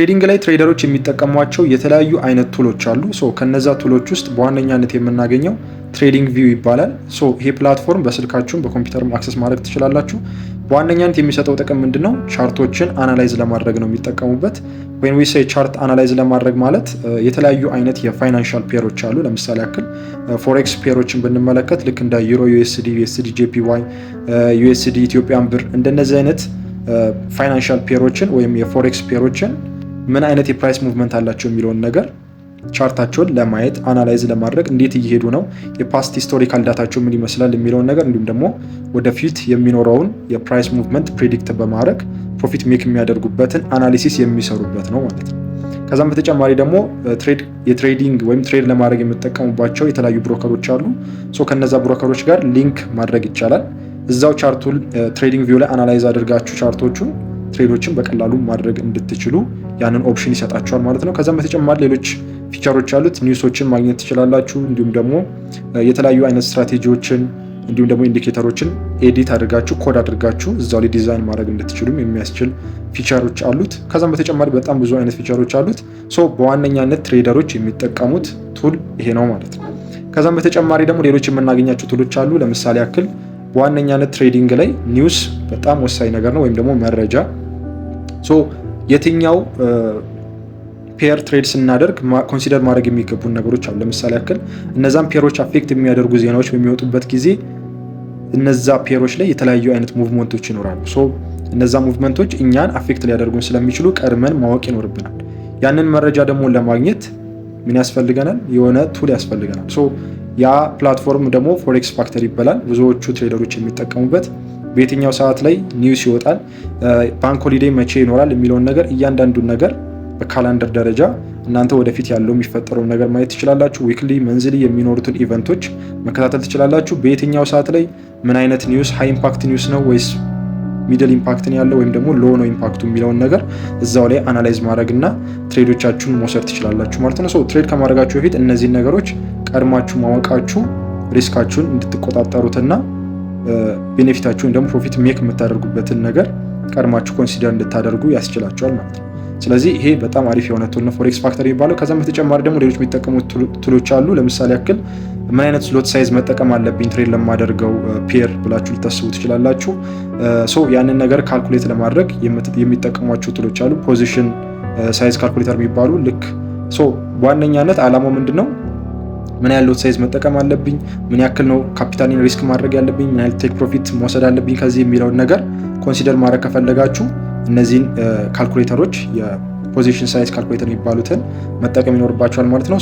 ትሬዲንግ ላይ ትሬደሮች የሚጠቀሟቸው የተለያዩ አይነት ቱሎች አሉ። ከነዛ ቱሎች ውስጥ በዋነኛነት የምናገኘው ትሬዲንግ ቪው ይባላል። ይሄ ፕላትፎርም በስልካችሁም በኮምፒውተርም አክሰስ ማድረግ ትችላላችሁ። በዋነኛነት የሚሰጠው ጥቅም ምንድነው? ቻርቶችን አናላይዝ ለማድረግ ነው የሚጠቀሙበት። when we say ቻርት አናላይዝ ለማድረግ ማለት የተለያዩ አይነት የፋይናንሻል ፔሮች አሉ። ለምሳሌ ያክል ፎሬክስ ፔሮችን ብንመለከት ልክ እንደ ዩሮ ዩኤስዲ፣ ዩኤስዲ ጄፒዋይ፣ ዩኤስዲ ኢትዮጵያን ብር እንደነዚህ አይነት ፋይናንሻል ፔሮችን ወይም የፎሬክስ ፔሮችን ምን አይነት የፕራይስ ሙቭመንት አላቸው የሚለውን ነገር ቻርታቸውን ለማየት አናላይዝ ለማድረግ እንዴት እየሄዱ ነው፣ የፓስት ሂስቶሪካል ዳታቸው ምን ይመስላል የሚለውን ነገር እንዲሁም ደግሞ ወደፊት የሚኖረውን የፕራይስ ሙቭመንት ፕሬዲክት በማድረግ ፕሮፊት ሜክ የሚያደርጉበትን አናሊሲስ የሚሰሩበት ነው ማለት ነው። ከዛም በተጨማሪ ደግሞ የትሬዲንግ ወይም ትሬድ ለማድረግ የምጠቀሙባቸው የተለያዩ ብሮከሮች አሉ። ከነዛ ብሮከሮች ጋር ሊንክ ማድረግ ይቻላል። እዛው ቻርቱን ትሬዲንግ ቪው ላይ አናላይዝ አድርጋችሁ ቻርቶቹን ትሬዶችን በቀላሉ ማድረግ እንድትችሉ ያንን ኦፕሽን ይሰጣችኋል ማለት ነው። ከዛም በተጨማሪ ሌሎች ፊቸሮች አሉት። ኒውሶችን ማግኘት ትችላላችሁ። እንዲሁም ደግሞ የተለያዩ አይነት ስትራቴጂዎችን እንዲሁም ደግሞ ኢንዲኬተሮችን ኤዲት አድርጋችሁ ኮድ አድርጋችሁ እዛው ላይ ዲዛይን ማድረግ እንድትችሉም የሚያስችል ፊቸሮች አሉት። ከዛም በተጨማሪ በጣም ብዙ አይነት ፊቸሮች አሉት። በዋነኛነት ትሬደሮች የሚጠቀሙት ቱል ይሄ ነው ማለት ነው። ከዛም በተጨማሪ ደግሞ ሌሎች የምናገኛቸው ቱሎች አሉ። ለምሳሌ ያክል በዋነኛነት ትሬዲንግ ላይ ኒውስ በጣም ወሳኝ ነገር ነው፣ ወይም ደግሞ መረጃ። የትኛው ፔር ትሬድ ስናደርግ ኮንሲደር ማድረግ የሚገቡን ነገሮች አሉ። ለምሳሌ ያክል እነዛን ፔሮች አፌክት የሚያደርጉ ዜናዎች በሚወጡበት ጊዜ እነዛ ፔሮች ላይ የተለያዩ አይነት ሙቭመንቶች ይኖራሉ። እነዛ ሙቭመንቶች እኛን አፌክት ሊያደርጉን ስለሚችሉ ቀድመን ማወቅ ይኖርብናል። ያንን መረጃ ደግሞ ለማግኘት ምን ያስፈልገናል? የሆነ ቱል ያስፈልገናል። ያ ፕላትፎርም ደግሞ ፎሬክስ ፋክተር ይባላል። ብዙዎቹ ትሬደሮች የሚጠቀሙበት በየትኛው ሰዓት ላይ ኒውስ ይወጣል፣ ባንክ ሆሊዴይ መቼ ይኖራል የሚለውን ነገር እያንዳንዱን ነገር በካላንደር ደረጃ እናንተ ወደፊት ያለው የሚፈጠረውን ነገር ማየት ትችላላችሁ። ዊክሊ መንዝሊ የሚኖሩትን ኢቨንቶች መከታተል ትችላላችሁ። በየትኛው ሰዓት ላይ ምን አይነት ኒውስ ሃይ ኢምፓክት ኒውስ ነው ወይስ ሚድል ኢምፓክት ነው ያለው ወይም ደግሞ ሎ ነው ኢምፓክቱ የሚለውን ነገር እዛው ላይ አናላይዝ ማድረግና ትሬዶቻችሁን መውሰድ ትችላላችሁ ማለት ነው። ትሬድ ከማድረጋችሁ በፊት እነዚህን ነገሮች ቀድማችሁ ማወቃችሁ ሪስካችሁን እንድትቆጣጠሩትና ቤኔፊታችሁን ደግሞ ፕሮፊት ሜክ የምታደርጉበትን ነገር ቀድማችሁ ኮንሲደር እንድታደርጉ ያስችላችኋል ማለት ነው። ስለዚህ ይሄ በጣም አሪፍ የሆነ ቱል ነው ፎሬክስ ፋክተር የሚባለው። ከዛም በተጨማሪ ደግሞ ሌሎች የሚጠቀሙት ቱሎች አሉ። ለምሳሌ ያክል ምን አይነት ስሎት ሳይዝ መጠቀም አለብኝ ትሬድ ለማደርገው ፔር ብላችሁ ልታስቡ ትችላላችሁ። ያንን ነገር ካልኩሌት ለማድረግ የሚጠቀሟቸው ቱሎች አሉ። ፖዚሽን ሳይዝ ካልኩሌተር የሚባሉ ልክ በዋነኛነት አላማው ምንድነው? ምን ያህል ሎት ሳይዝ መጠቀም አለብኝ፣ ምን ያክል ነው ካፒታሊን ሪስክ ማድረግ ያለብኝ፣ ምን ያህል ቴክ ፕሮፊት መውሰድ አለብኝ ከዚህ የሚለውን ነገር ኮንሲደር ማድረግ ከፈለጋችሁ እነዚህን ካልኩሌተሮች የፖዚሽን ሳይዝ ካልኩሌተር የሚባሉትን መጠቀም ይኖርባቸዋል ማለት ነው።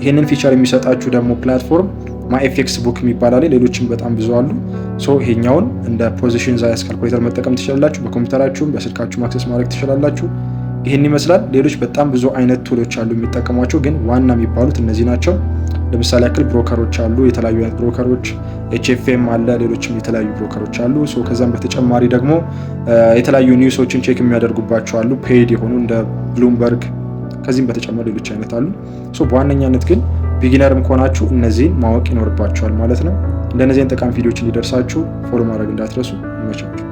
ይህንን ፊቸር የሚሰጣችሁ ደግሞ ፕላትፎርም ማኤፍኤክስ ቡክ የሚባል አለ። ሌሎችም በጣም ብዙ አሉ። ይሄኛውን እንደ ፖዚሽን ሳይዝ ካልኩሌተር መጠቀም ትችላላችሁ። በኮምፒውተራችሁም በስልካችሁም አክሰስ ማድረግ ትችላላችሁ። ይህን ይመስላል። ሌሎች በጣም ብዙ አይነት ቱሎች አሉ የሚጠቀሟቸው፣ ግን ዋና የሚባሉት እነዚህ ናቸው። ለምሳሌ ያክል ብሮከሮች አሉ፣ የተለያዩ አይነት ብሮከሮች፣ ኤችኤፍኤም አለ፣ ሌሎችም የተለያዩ ብሮከሮች አሉ። ከዛም በተጨማሪ ደግሞ የተለያዩ ኒውሶችን ቼክ የሚያደርጉባቸው አሉ፣ ፔይድ የሆኑ እንደ ብሉምበርግ። ከዚህም በተጨማሪ ሌሎች አይነት አሉ። በዋነኛነት ግን ቢጊነርም ከሆናችሁ እነዚህን ማወቅ ይኖርባቸዋል ማለት ነው። እንደነዚህን ጠቃሚ ቪዲዮዎች እንዲደርሳችሁ ፎሎ ማድረግ እንዳትረሱ። ይመቻችሁ።